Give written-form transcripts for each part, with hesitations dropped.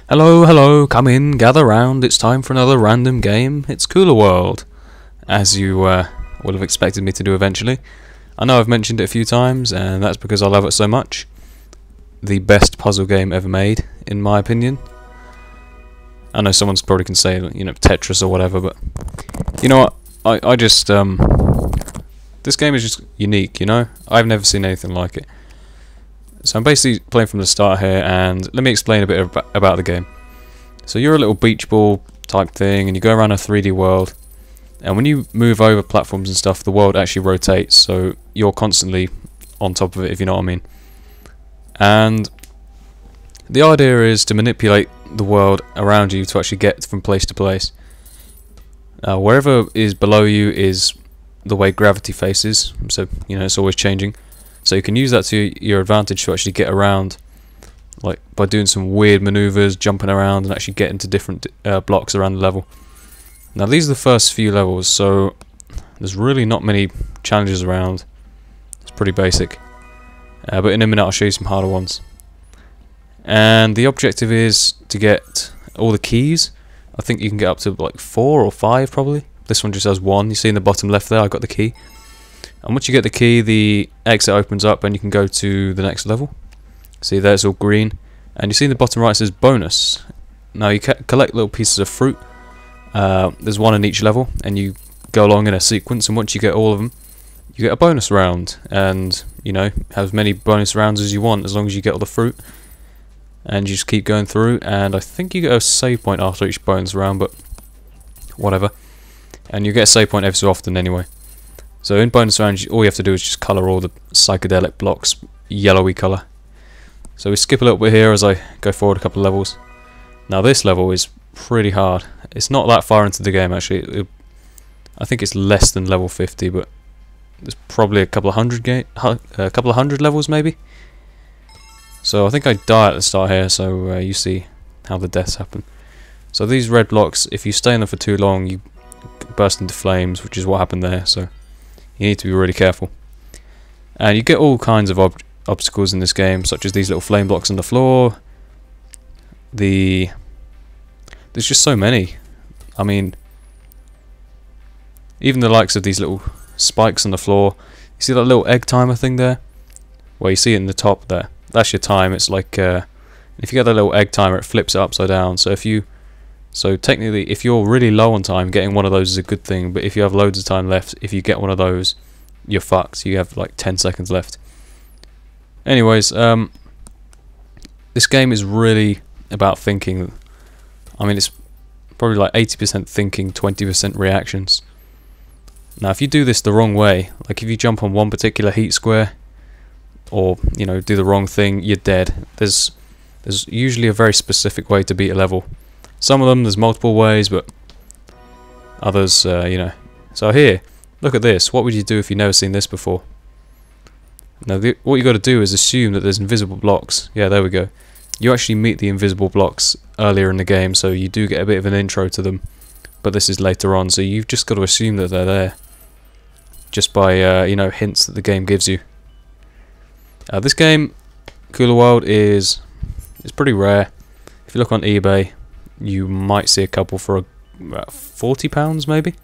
Hello, hello, come in, gather round, it's time for another random game. It's Kula World, as you would have expected me to do eventually. I know I've mentioned it a few times, and that's because I love it so much. The best puzzle game ever made, in my opinion. I know someone's probably can say, you know, Tetris or whatever, but you know what? I just this game is just unique, you know? I've never seen anything like it. So I'm basically playing from the start here, and let me explain a bit about the game. So you're a little beach ball type thing, and you go around a 3D world, and when you move over platforms and stuff, the world actually rotates, so you're constantly on top of it, if you know what I mean. And the idea is to manipulate the world around you to actually get from place to place. Wherever is below you is the way gravity faces, so you know it's always changing. So you can use that to your advantage to actually get around, like by doing some weird maneuvers, jumping around, and actually get into different blocks around the level. Now these are the first few levels, so there's really not many challenges around. It's pretty basic. But in a minute I'll show you some harder ones. And the objective is to get all the keys. I think you can get up to like 4 or 5 probably. This one just has 1. You see in the bottom left there I got the key. And once you get the key, the exit opens up and you can go to the next level. See there, it's all green. And you see in the bottom right it says bonus. Now you collect little pieces of fruit. There's one in each level, and you go along in a sequence, and once you get all of them, you get a bonus round. And, you know, have as many bonus rounds as you want, as long as you get all the fruit. And you just keep going through, and I think you get a save point after each bonus round, but whatever. And you get a save point every so often anyway. So in bonus rounds, all you have to do is just colour all the psychedelic blocks yellowy colour. So we skip a little bit here as I go forward a couple of levels. Now this level is pretty hard. It's not that far into the game actually. I think it's less than level 50, but there's probably a couple of hundred levels maybe. So I think I die at the start here, so you see how the deaths happen. So these red blocks, if you stay in them for too long, you burst into flames, which is what happened there. So you need to be really careful. And you get all kinds of obstacles in this game, such as these little flame blocks on the floor. There's just so many. I mean, even the likes of these little spikes on the floor. You see that little egg timer thing there? Well, you see it in the top there. That's your time. It's like if you get that little egg timer, it flips it upside down. So technically, if you're really low on time, getting one of those is a good thing. But if you have loads of time left, if you get one of those, you're fucked. You have like 10 seconds left. Anyways, this game is really about thinking. I mean, it's probably like 80% thinking, 20% reactions. Now, if you do this the wrong way, like if you jump on one particular heat square, or you know, do the wrong thing, you're dead. There's usually a very specific way to beat a level. Some of them there's multiple ways, but others, you know. So here, look at this. What would you do if you've never seen this before? Now, what you got to do is assume that there's invisible blocks. Yeah, there we go. You actually meet the invisible blocks earlier in the game, so you do get a bit of an intro to them. But this is later on, so you've just got to assume that they're there, just by you know, hints that the game gives you. This game, Kula World, is pretty rare. If you look on eBay, you might see a couple for about £40 maybe.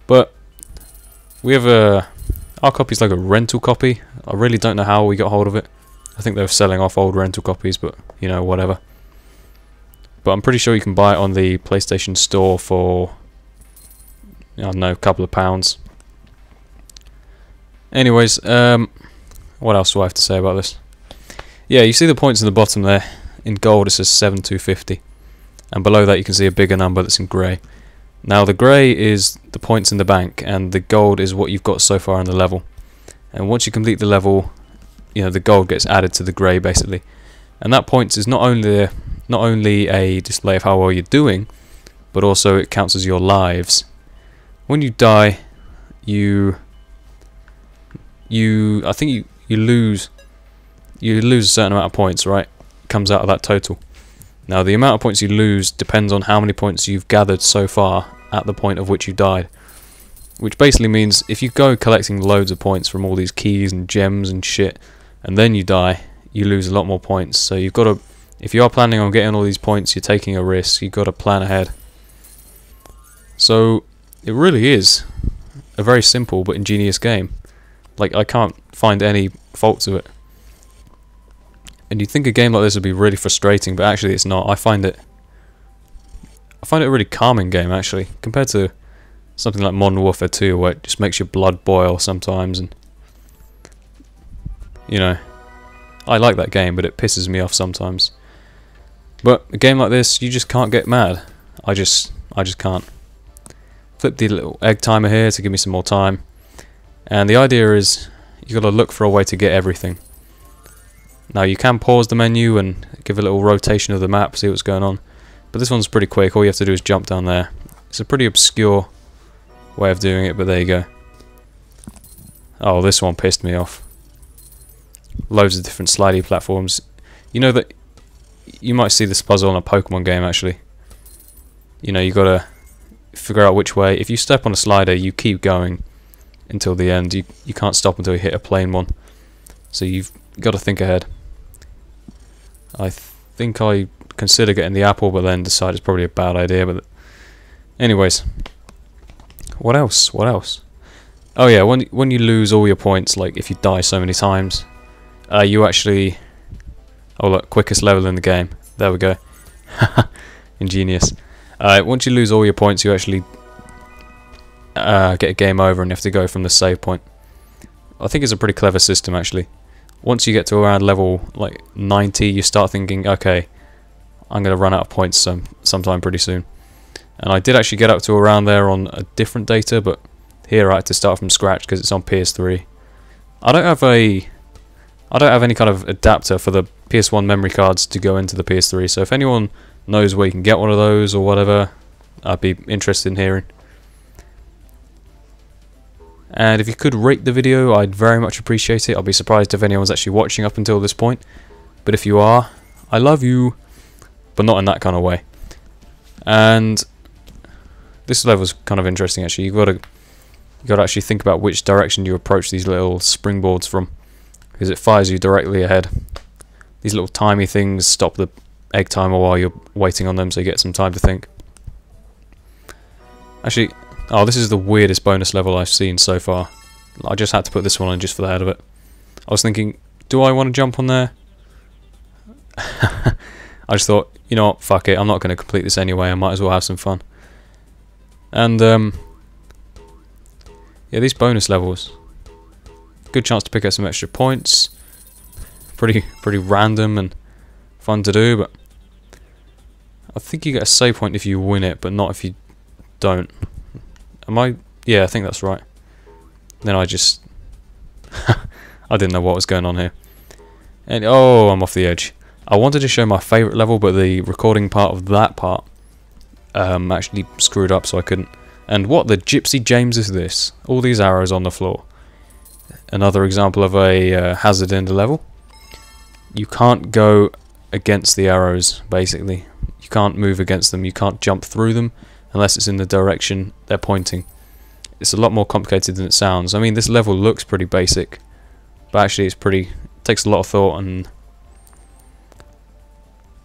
But we have our copy's like a rental copy. I really don't know how we got hold of it. I think they were selling off old rental copies, but you know, whatever. But I'm pretty sure you can buy it on the PlayStation Store for, I don't know, a couple of pounds. Anyways, what else do I have to say about this? Yeah, you see the points in the bottom there. In gold it says 7250, and below that you can see a bigger number that's in grey. Now the grey is the points in the bank, and the gold is what you've got so far in the level. And once you complete the level, you know, the gold gets added to the grey basically. And that points is not only a display of how well you're doing, but also it counts as your lives. When you die, I think you lose a certain amount of points, right? Comes out of that total. Now the amount of points you lose depends on how many points you've gathered so far at the point of which you died, which basically means if you go collecting loads of points from all these keys and gems and shit, and then you die, you lose a lot more points. So you've got to if you are planning on getting all these points, you're taking a risk. You've got to plan ahead. So it really is a very simple but ingenious game. Like, I can't find any fault to it. And you'd think a game like this would be really frustrating, but actually it's not. I find it a really calming game, actually, compared to something like Modern Warfare 2, where it just makes your blood boil sometimes. And you know, I like that game, but it pisses me off sometimes. But a game like this, you just can't get mad. I just can't. Flip the little egg timer here to give me some more time. And the idea is, you got to look for a way to get everything. Now you can pause the menu and give a little rotation of the map, see what's going on. But this one's pretty quick. All you have to do is jump down there. It's a pretty obscure way of doing it, but there you go. Oh, this one pissed me off. Loads of different slidey platforms. You know that you might see this puzzle in a Pokemon game, actually. You know, you gotta figure out which way. If you step on a slider, you keep going until the end. You can't stop until you hit a plain one. So you've got to think ahead. I think I consider getting the apple, but then decide it's probably a bad idea. But anyways, what else? What else? Oh yeah, when you lose all your points, like if you die so many times, you actually... Oh look, quickest level in the game. There we go. Ingenious. Once you lose all your points, you actually get a game over and you have to go from the save point. I think it's a pretty clever system, actually. Once you get to around level like 90, you start thinking, okay, I'm going to run out of points sometime pretty soon. And I did actually get up to around there on a different data, but here I had to start from scratch because it's on PS3. I don't have any kind of adapter for the PS1 memory cards to go into the PS3, so if anyone knows where you can get one of those or whatever, I'd be interested in hearing. And if you could rate the video, I'd very much appreciate it. I'll be surprised if anyone's actually watching up until this point. But if you are, I love you, but not in that kind of way. And this level's kind of interesting, actually. You got to actually think about which direction you approach these little springboards from, because it fires you directly ahead. These little timey things stop the egg timer while you're waiting on them, so you get some time to think. Actually, oh, this is the weirdest bonus level I've seen so far. I just had to put this one on just for the head of it. I was thinking, do I want to jump on there? I just thought, you know what, fuck it, I'm not going to complete this anyway, I might as well have some fun. And, yeah, these bonus levels, good chance to pick up some extra points. Pretty random and fun to do, but I think you get a save point if you win it, but not if you don't. Am I? Yeah, I think that's right. Then I just... I didn't know what was going on here. And oh, I'm off the edge. I wanted to show my favourite level, but the recording part of that part actually screwed up, so I couldn't. And what the Gypsy James is this? All these arrows on the floor. Another example of a hazard in the level. You can't go against the arrows, basically. You can't move against them, you can't jump through them, unless it's in the direction they're pointing. It's a lot more complicated than it sounds. I mean, this level looks pretty basic, but actually it takes a lot of thought. And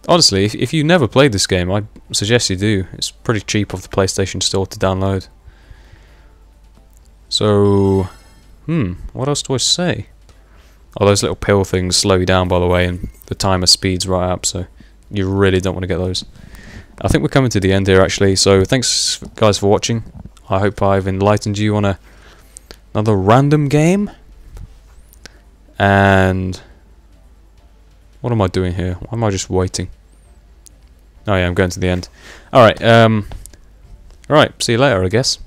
honestly, if you never played this game, I suggest you do. It's pretty cheap off the PlayStation Store to download. So, what else do I say? Oh, those little pill things slow you down, by the way, and the timer speeds right up, so you really don't want to get those. I think we're coming to the end here, actually, so thanks guys for watching. I hope I've enlightened you on another random game. And what am I doing here? Why am I just waiting? Oh yeah, I'm going to the end. Alright, see you later, I guess.